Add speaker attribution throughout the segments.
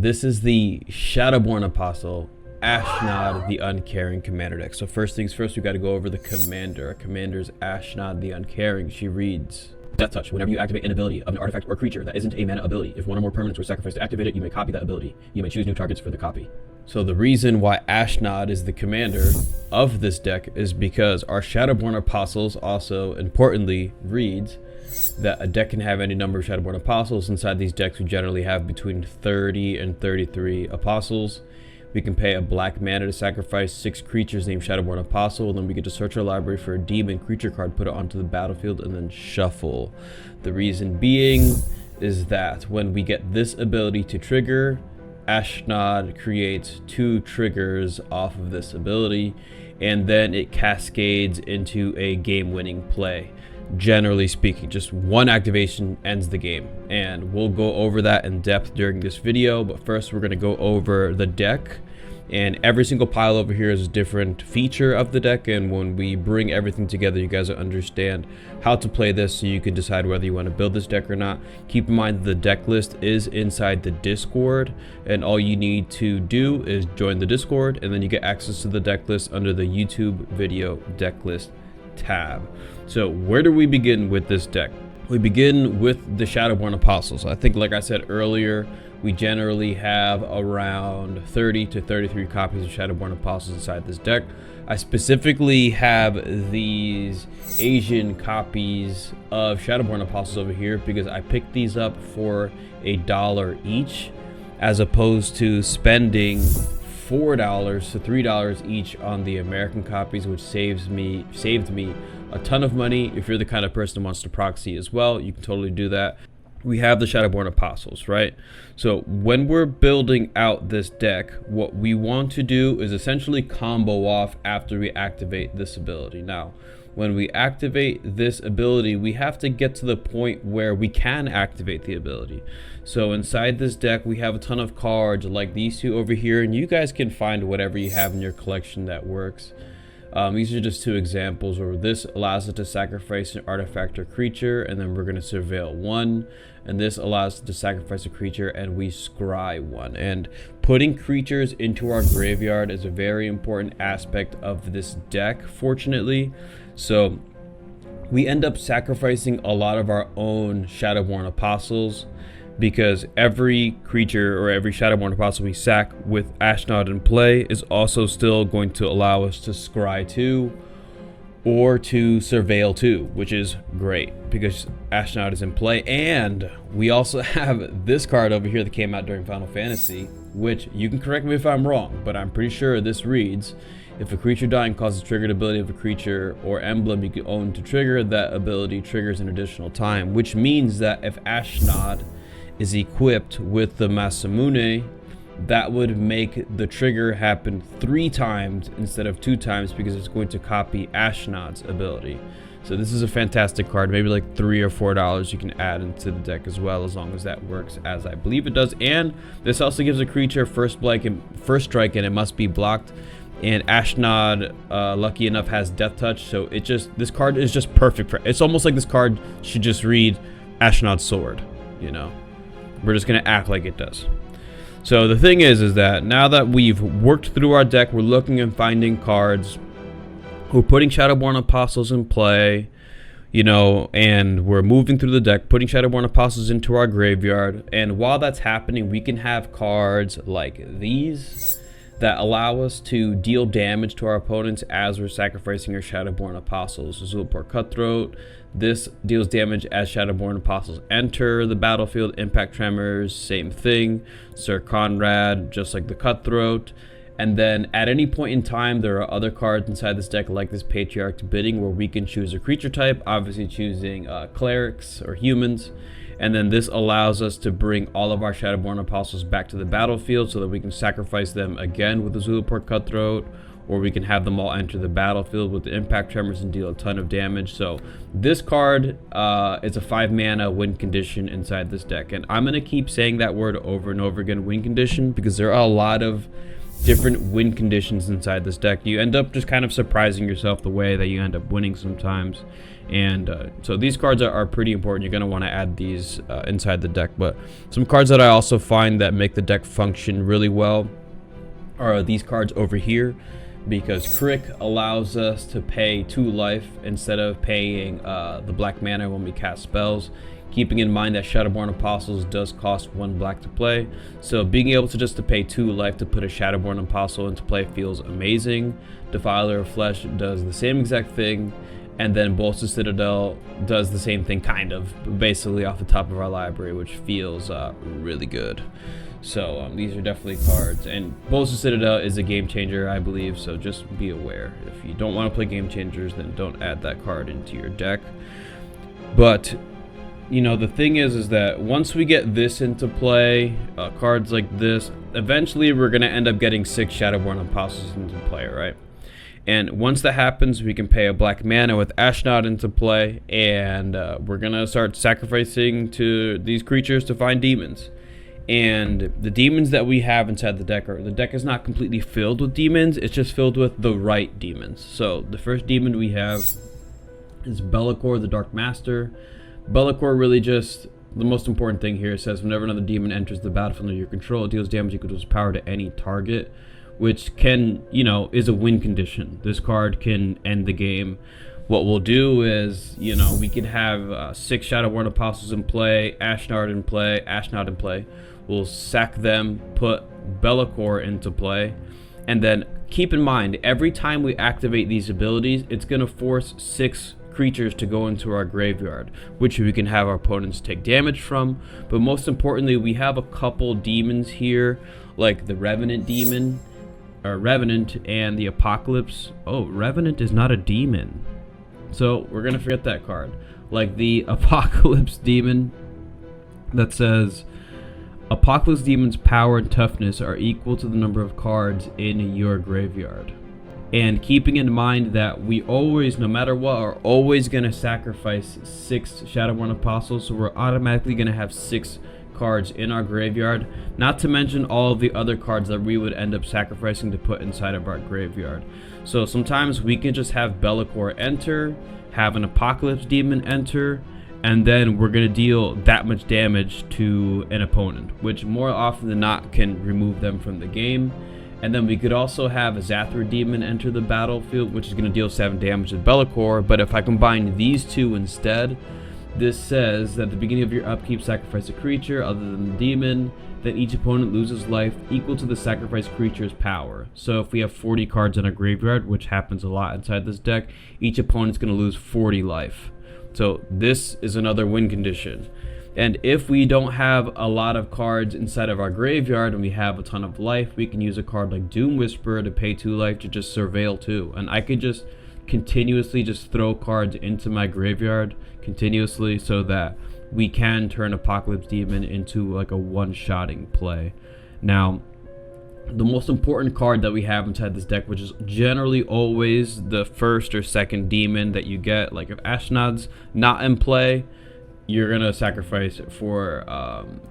Speaker 1: This is the Shadowborn Apostle, Ashnod, the Uncaring commander deck. So first things first, we got to go over the commander. Our commander is Ashnod, the Uncaring. She reads: Death Touch. Whenever you activate an ability of an artifact or creature that isn't a mana ability, if one or more permanents were sacrificed to activate it, you may copy that ability. You may choose new targets for the copy. So the reason why Ashnod is the commander of this deck is because our Shadowborn Apostles also, importantly, reads that a deck can have any number of Shadowborn Apostles. Inside these decks, we generally have between 30 and 33 Apostles. We can pay a black mana to sacrifice 6 creatures named Shadowborn Apostle, and then we get to search our library for a demon creature card, put it onto the battlefield, and then shuffle. The reason being is that when we get this ability to trigger, Ashnod creates 2 triggers off of this ability, and then it cascades into a game-winning play. Generally speaking, just one activation ends the game, and we'll go over that in depth during this video. But first, we're going to go over the deck, and every single pile over here is a different feature of the deck, and when we bring everything together, you guys will understand how to play this, so you can decide whether you want to build this deck or not. Keep in mind that the deck list is inside the Discord, and all you need to do is join the Discord, and then you get access to the deck list under the YouTube video deck list tab. So where do we begin with this deck? We begin with the Shadowborn Apostles. I think, like I said earlier, we generally have around 30 to 33 copies of Shadowborn Apostles inside this deck. I specifically have these Asian copies of Shadowborn Apostles over here because I picked these up for $1 each, as opposed to spending $4 to $3 each on the American copies, which saved me a ton of money. If you're the kind of person who wants to proxy as well, you can totally do that. We have the Shadowborn Apostles, right? So when we're building out this deck, what we want to do is essentially combo off after we activate this ability. Now, when we activate this ability, we have to get to the point where we can activate the ability. So inside this deck, we have a ton of cards like these 2 over here, and you guys can find whatever you have in your collection that works. These are just 2 examples where this allows us to sacrifice an artifact or creature, and then we're going to surveil 1, and this allows us to sacrifice a creature and we scry 1. And putting creatures into our graveyard is a very important aspect of this deck, fortunately. So we end up sacrificing a lot of our own Shadowborn Apostles, because every creature or every Shadowborn Apostle we sack with Ashnod in play is also still going to allow us to scry 2 or to surveil 2, which is great because Ashnod is in play. And we also have this card over here that came out during Final Fantasy, which, you can correct me if I'm wrong, but I'm pretty sure this reads: if a creature dying causes triggered ability of a creature or emblem you can own to trigger, that ability triggers an additional time, which means that if Ashnod is equipped with the Masamune, that would make the trigger happen 3 times instead of 2 times, because it's going to copy Ashnod's ability. So this is a fantastic card. Maybe like $3 or $4 you can add into the deck as well, as long as that works as I believe it does. And this also gives a creature first strike and it must be blocked. And Ashnod, lucky enough, has Death Touch, so this card is just perfect for it. It's almost like this card should just read Ashnod's Sword, you know. We're just going to act like it does. So the thing is that now that we've worked through our deck, we're looking and finding cards. We're putting Shadowborn Apostles in play, you know, and we're moving through the deck, putting Shadowborn Apostles into our graveyard. And while that's happening, we can have cards like these that allow us to deal damage to our opponents as we're sacrificing our Shadowborn Apostles. Zulaport Cutthroat. This deals damage as Shadowborn Apostles enter the battlefield. Impact Tremors, same thing. Sir Conrad, just like the Cutthroat. And then at any point in time, there are other cards inside this deck, like this Patriarch's Bidding, where we can choose a creature type, obviously choosing clerics or humans. And then this allows us to bring all of our Shadowborn Apostles back to the battlefield so that we can sacrifice them again with the Zulaport Cutthroat, or we can have them all enter the battlefield with the Impact Tremors and deal a ton of damage. So this card is a 5 mana win condition inside this deck. And I'm going to keep saying that word over and over again, win condition, because there are a lot of different win conditions inside this deck. You end up just kind of surprising yourself the way that you end up winning sometimes. And so these cards are pretty important. You're going to want to add these inside the deck. But some cards that I also find that make the deck function really well are these cards over here, because Crick allows us to pay 2 life instead of paying the black mana when we cast spells. Keeping in mind that Shadowborn Apostles does cost 1 black to play, so being able to just to pay 2 life to put a Shadowborn Apostle into play feels amazing. Defiler of Flesh does the same exact thing, and then Bolster Citadel does the same thing, kind of, basically off the top of our library, which feels really good. So these are definitely cards, and Bolster Citadel is a game changer, I believe, so just be aware. If you don't want to play game changers, then don't add that card into your deck. But you know, the thing is that once we get this into play, cards like this, eventually we're going to end up getting 6 Shadowborn Apostles into play, right? And once that happens, we can pay a black mana with Ashnod into play, and we're going to start sacrificing to these creatures to find demons. And the demons that we have inside the deck is not completely filled with demons, it's just filled with the right demons. So the first demon we have is Be'lakor, the Dark Master. Be'lakor really just, the most important thing here, says whenever another demon enters the battlefield under your control, it deals damage equal to its power to any target, which can, you know, is a win condition. This card can end the game. What we'll do is, you know, we could have 6 Shadowborn Apostles in play, Ashnod in play. We'll sack them, put Be'lakor into play, and then keep in mind, every time we activate these abilities, it's going to force 6 creatures to go into our graveyard, which we can have our opponents take damage from. But most importantly, we have a couple demons here, like the Revenant demon, or Revenant, and the Apocalypse. Oh, Revenant is not a demon, so we're gonna forget that card. Like the Apocalypse demon that says Apocalypse demon's power and toughness are equal to the number of cards in your graveyard. And keeping in mind that we always, no matter what, are always going to sacrifice 6 Shadowborn Apostles, so we're automatically going to have 6 cards in our graveyard, not to mention all of the other cards that we would end up sacrificing to put inside of our graveyard. So sometimes we can just have Be'lakor enter, have an Apocalypse demon enter, and then we're going to deal that much damage to an opponent, which more often than not can remove them from the game. And then we could also have a Zathra demon enter the battlefield, which is going to deal 7 damage to Be'lakor. But if I combine these two instead, this says that at the beginning of your upkeep, sacrifice a creature other than the demon. Then each opponent loses life equal to the sacrificed creature's power. So if we have 40 cards in our graveyard, which happens a lot inside this deck, each opponent's going to lose 40 life. So this is another win condition. And if we don't have a lot of cards inside of our graveyard and we have a ton of life, we can use a card like Doom Whisperer to pay 2 life to just surveil 2. And I could just continuously just throw cards into my graveyard continuously so that we can turn Apocalypse Demon into like a one-shotting play. Now, the most important card that we have inside this deck, which is generally always the first or second demon that you get, like if Ashnod's not in play, you're gonna sacrifice for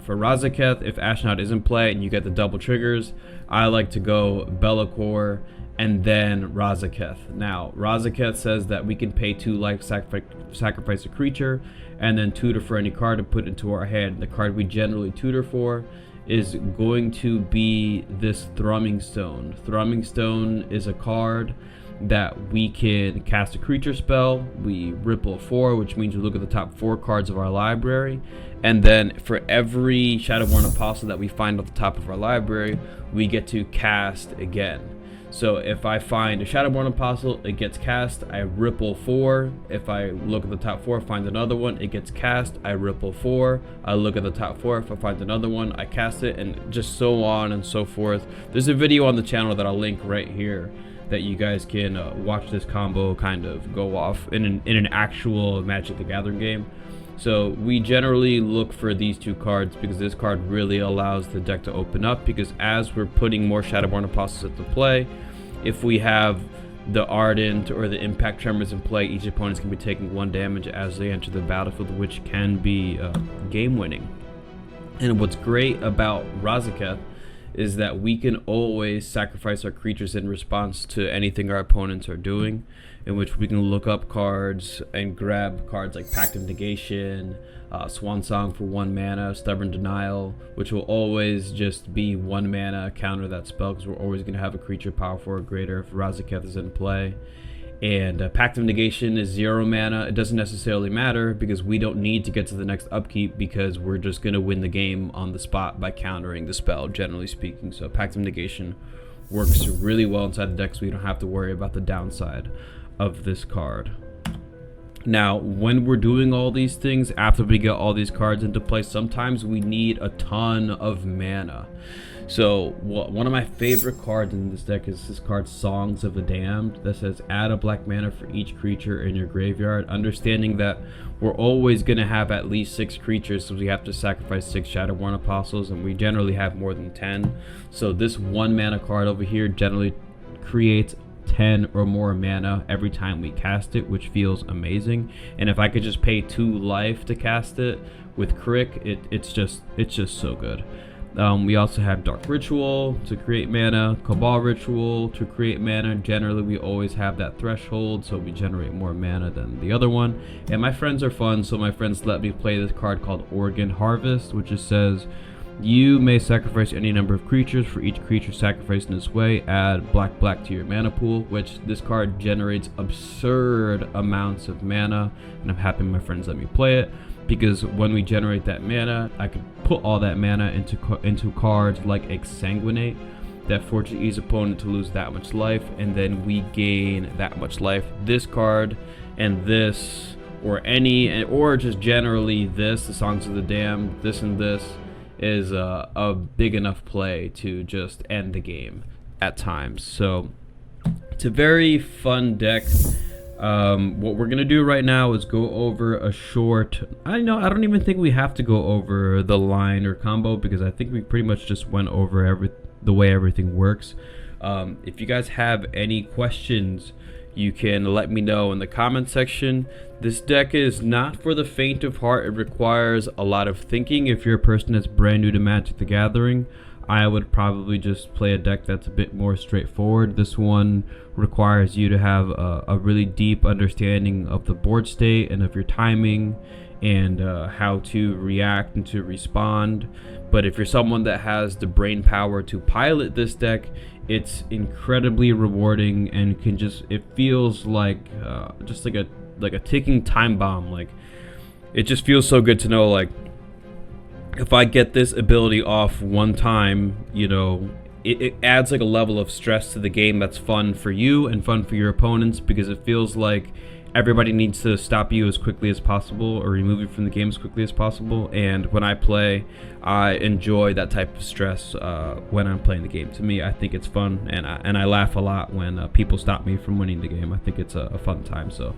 Speaker 1: Razaketh. If Ashnod is in play and you get the double triggers, I like to go Be'lakor and then Razaketh. Now, Razaketh says that we can pay 2 life, sacrifice a creature, and then tutor for any card to put into our hand. The card we generally tutor for is going to be this Thrumming Stone. Thrumming Stone is a card that we can cast a creature spell. We ripple 4, which means we look at the top 4 cards of our library, and then for every Shadowborn Apostle that we find at the top of our library, we get to cast again. So if I find a Shadowborn Apostle, it gets cast, I ripple 4. If I look at the top 4, find another one, it gets cast, I ripple 4. I look at the top 4, if I find another one, I cast it, and just so on and so forth. There's a video on the channel that I'll link right here that you guys can watch this combo kind of go off in an actual Magic the Gathering game. So we generally look for these 2 cards because this card really allows the deck to open up, because as we're putting more Shadowborn Apostles into play, if we have the Ardent or the Impact Tremors in play, each opponent's going to be taking 1 damage as they enter the battlefield, which can be game winning. And what's great about Razaketh is that we can always sacrifice our creatures in response to anything our opponents are doing, in which we can look up cards and grab cards like Pact of Negation, Swan Song for 1 mana, Stubborn Denial, which will always just be 1 mana, counter that spell, because we're always going to have a creature powerful or greater if Razaketh is in play. And Pact of Negation is 0 mana. It doesn't necessarily matter because we don't need to get to the next upkeep, because we're just going to win the game on the spot by countering the spell, generally speaking. So Pact of Negation works really well inside the deck, so we don't have to worry about the downside of this card. Now, when we're doing all these things, after we get all these cards into play, sometimes we need a ton of mana. So one of my favorite cards in this deck is this card, Songs of the Damned, that says add a black mana for each creature in your graveyard. Understanding that we're always going to have at least 6 creatures, so we have to sacrifice 6 Shadowborn Apostles, and we generally have more than 10. So this 1 mana card over here generally creates 10 or more mana every time we cast it, which feels amazing. And if I could just pay 2 life to cast it with Crick, it's just so good. We also have Dark Ritual to create mana, Cabal Ritual to create mana. Generally, we always have that threshold, so we generate more mana than the other one. And my friends are fun, so my friends let me play this card called Organ Harvest, which just says you may sacrifice any number of creatures. For each creature sacrificed in this way, add black to your mana pool, which this card generates absurd amounts of mana, and I'm happy my friends let me play it, because when we generate that mana, I could put all that mana into cards like Exsanguinate that forces each opponent to lose that much life, and then we gain that much life. This card and this, or just generally this, the Songs of the Damned, this and this, is a big enough play to just end the game at times. So it's a very fun deck. What we're gonna do right now is go over a short, I don't even think we have to go over the line or combo, because I think we pretty much just went over the way everything works. If you guys have any questions, you can let me know in the comment section. This deck is not for the faint of heart. It requires a lot of thinking. If you're a person that's brand new to Magic the Gathering, I would probably just play a deck that's a bit more straightforward. This one requires you to have a really deep understanding of the board state and of your timing, and how to react and to respond. But if you're someone that has the brain power to pilot this deck, it's incredibly rewarding, and it feels like just like a ticking time bomb. Like, it just feels so good to know, like, if I get this ability off one time, it adds like a level of stress to the game that's fun for you and fun for your opponents, because it feels like everybody needs to stop you as quickly as possible or remove you from the game as quickly as possible. And when I play, I enjoy that type of stress when I'm playing the game. To me, I think it's fun, and I laugh a lot when people stop me from winning the game. I think it's a fun time. So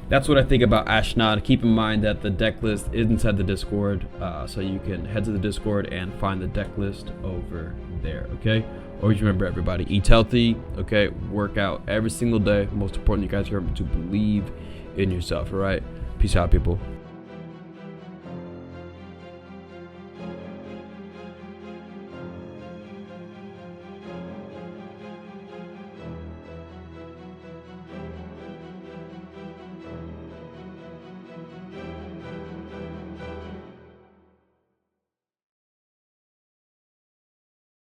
Speaker 1: that's what I think about Ashnod. Keep in mind that the deck list is inside the Discord, so you can head to the Discord and find the deck list over there, okay? Always remember, everybody, eat healthy, okay? Work out every single day. Most important, you guys remember to believe in yourself, all right? Peace out, people.